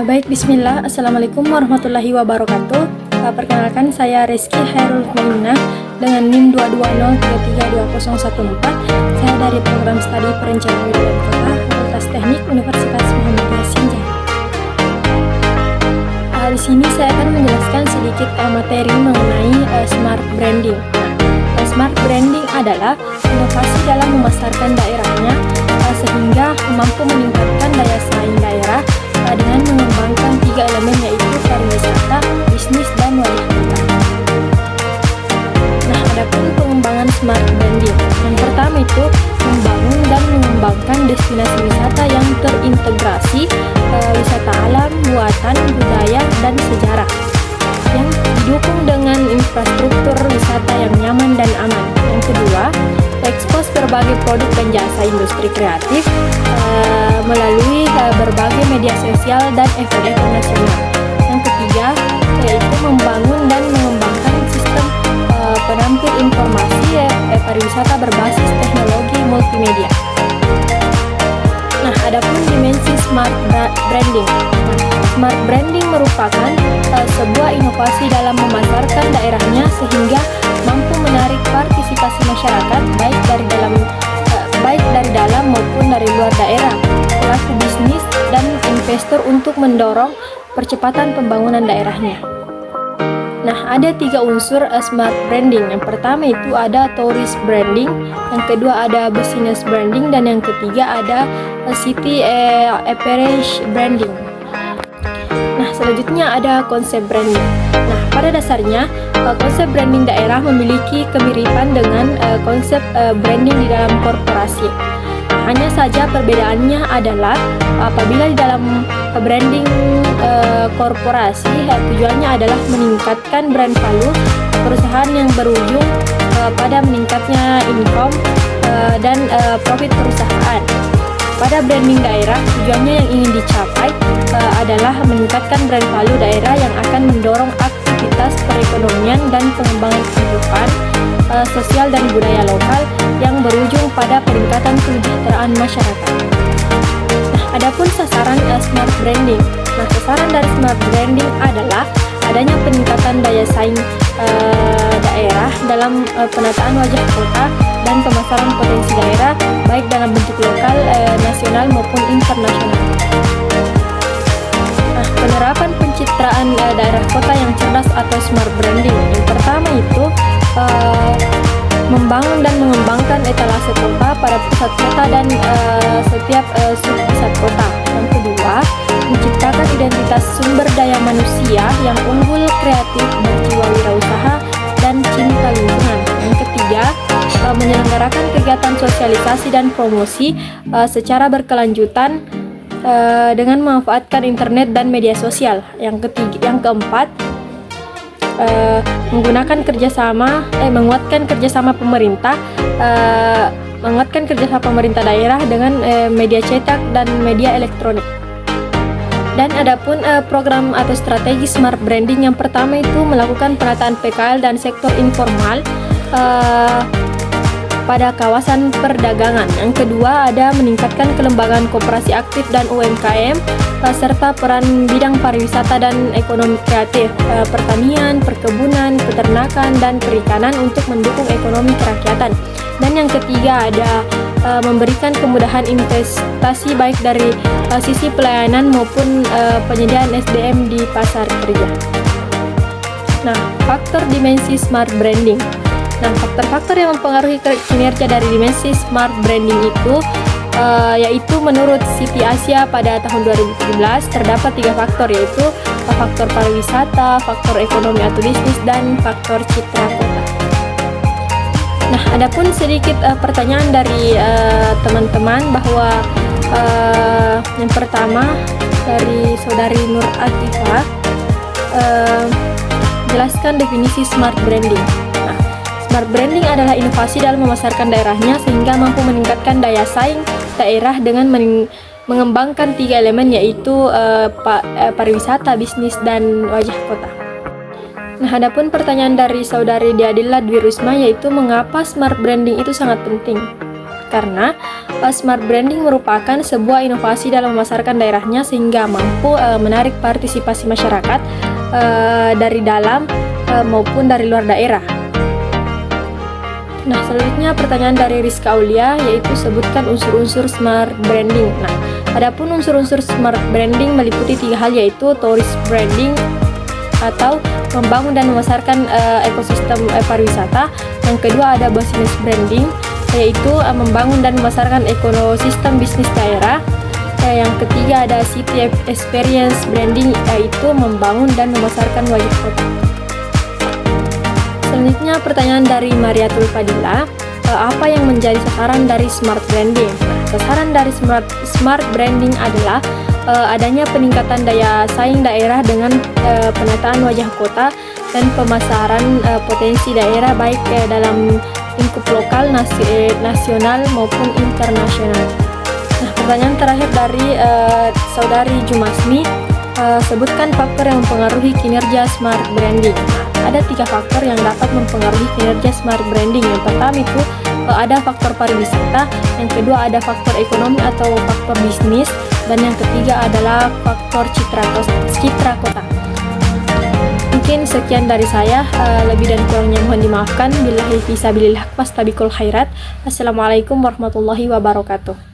Baik, bismillah. Assalamualaikum warahmatullahi wabarakatuh. Perkenalkan, saya Rizky Hairul Mainah dengan NIM 220332014. Saya dari program studi perencanaan wilayah kota Fakultas Teknik Universitas Muhammadiyah Sinjai. Di sini saya akan menjelaskan sedikit materi mengenai smart branding. Smart branding adalah inovasi dalam memasarkan daerahnya sehingga mampu meningkatkan daya saing daerah dengan mengembangkan 3 elemen, yaitu pariwisata, bisnis, dan wajah kota. Nah, adapun pengembangan smart branding, yang pertama itu membangun dan mengembangkan destinasi wisata yang terintegrasi wisata alam, buatan, budaya, dan sejarah yang didukung dengan infrastruktur wisata yang nyaman dan aman. Yang kedua, ekspos berbagai produk dan jasa industri kreatif melalui berbagai media sosial dan event-event nasional. Yang ketiga, yaitu membangun dan mengembangkan sistem penampil informasi pariwisata berbasis teknologi multimedia. Nah, adapun dimensi smart branding. Smart branding merupakan sebuah inovasi dalam memasarkan daerahnya sehingga mampu menarik partisipasi masyarakat baik dari dalam maupun dari luar daerah, pelaku bisnis dan investor untuk mendorong percepatan pembangunan daerahnya. Nah, ada 3 unsur smart branding. Yang pertama itu ada tourist branding, yang kedua ada business branding, dan yang ketiga ada city appearance branding. Nah, selanjutnya ada konsep branding. Nah, pada dasarnya konsep branding daerah memiliki kemiripan dengan konsep branding di dalam korporasi. Hanya saja perbedaannya adalah apabila di dalam branding korporasi tujuannya adalah meningkatkan brand value perusahaan yang berujung pada meningkatnya income dan profit perusahaan. Pada branding daerah, tujuannya yang ingin dicapai adalah meningkatkan brand value daerah yang akan mendorong aktivitas perekonomian dan pengembangan kehidupan sosial dan budaya lokal yang berujung pada peningkatan kesejahteraan masyarakat. Nah, adapun sasaran smart branding. Nah, sasaran dari smart branding adalah adanya peningkatan daya saing daerah dalam penataan wajah kota dan pemasaran potensi daerah baik dalam bentuk lokal, nasional maupun internasional. Nah, penerapan pencitraan daerah kota yang cerdas atau smart branding. Yang pertama itu membangun dan mengembangkan etalase kota pada pusat kota dan setiap sub-pusat kota. Yang kedua, menciptakan identitas sumber daya manusia yang unggul, kreatif, berjiwa wirausaha, dan cinta lingkungan. Yang ketiga, menyelenggarakan kegiatan sosialisasi dan promosi secara berkelanjutan dengan memanfaatkan internet dan media sosial. Yang keempat, menguatkan kerjasama pemerintah daerah dengan media cetak dan media elektronik. Dan adapun program atau strategi smart branding, yang pertama itu melakukan penataan PKL dan sektor informal pada kawasan perdagangan. Yang kedua ada meningkatkan kelembagaan koperasi aktif dan UMKM serta peran bidang pariwisata dan ekonomi kreatif, pertanian, perkebunan, peternakan, dan perikanan untuk mendukung ekonomi kerakyatan. Dan yang ketiga ada memberikan kemudahan investasi baik dari sisi pelayanan maupun penyediaan SDM di pasar kerja. Nah, faktor dimensi smart branding. Nah, faktor-faktor yang mempengaruhi kinerja dari dimensi smart branding itu yaitu menurut City Asia pada tahun 2017 terdapat 3 faktor, yaitu faktor pariwisata, faktor ekonomi atau bisnis, dan faktor citra kota. Nah, adapun sedikit pertanyaan dari teman-teman bahwa yang pertama dari saudari Nur Atifah, jelaskan definisi smart branding. Nah, smart branding adalah inovasi dalam memasarkan daerahnya sehingga mampu meningkatkan daya saing daerah dengan mengembangkan 3 elemen, yaitu pariwisata, bisnis, dan wajah kota. Nah, adapun pertanyaan dari saudari Diadilla Dwi Rusma, yaitu mengapa smart branding itu sangat penting? Karena Smart branding merupakan sebuah inovasi dalam memasarkan daerahnya sehingga mampu menarik partisipasi masyarakat dari dalam maupun dari luar daerah. Nah, selanjutnya pertanyaan dari Rizka Aulia, yaitu sebutkan unsur-unsur smart branding. Nah, adapun unsur-unsur smart branding meliputi 3 hal, yaitu tourist branding atau membangun dan memasarkan ekosistem pariwisata. Yang kedua ada business branding, yaitu membangun dan memasarkan ekosistem bisnis daerah. Yang ketiga ada city experience branding, yaitu membangun dan memasarkan wajah kota. Selanjutnya pertanyaan dari Mariatul Fadila, apa yang menjadi sasaran dari smart branding? Nah, sasaran dari smart branding adalah adanya peningkatan daya saing daerah dengan penataan wajah kota dan pemasaran potensi daerah baik dalam lingkup lokal, nasional maupun internasional. Nah, pertanyaan terakhir dari saudari Jumasmi, sebutkan faktor yang mempengaruhi kinerja smart branding. Nah, ada 3 faktor yang dapat mempengaruhi kinerja smart branding. Yang pertama itu ada faktor pariwisata, yang kedua ada faktor ekonomi atau faktor bisnis, dan yang ketiga adalah faktor citra kota. Mungkin sekian dari saya, lebih dan kurangnya mohon dimaafkan. Billahi fisabilillah, wastabikul khairat. Assalamualaikum warahmatullahi wabarakatuh.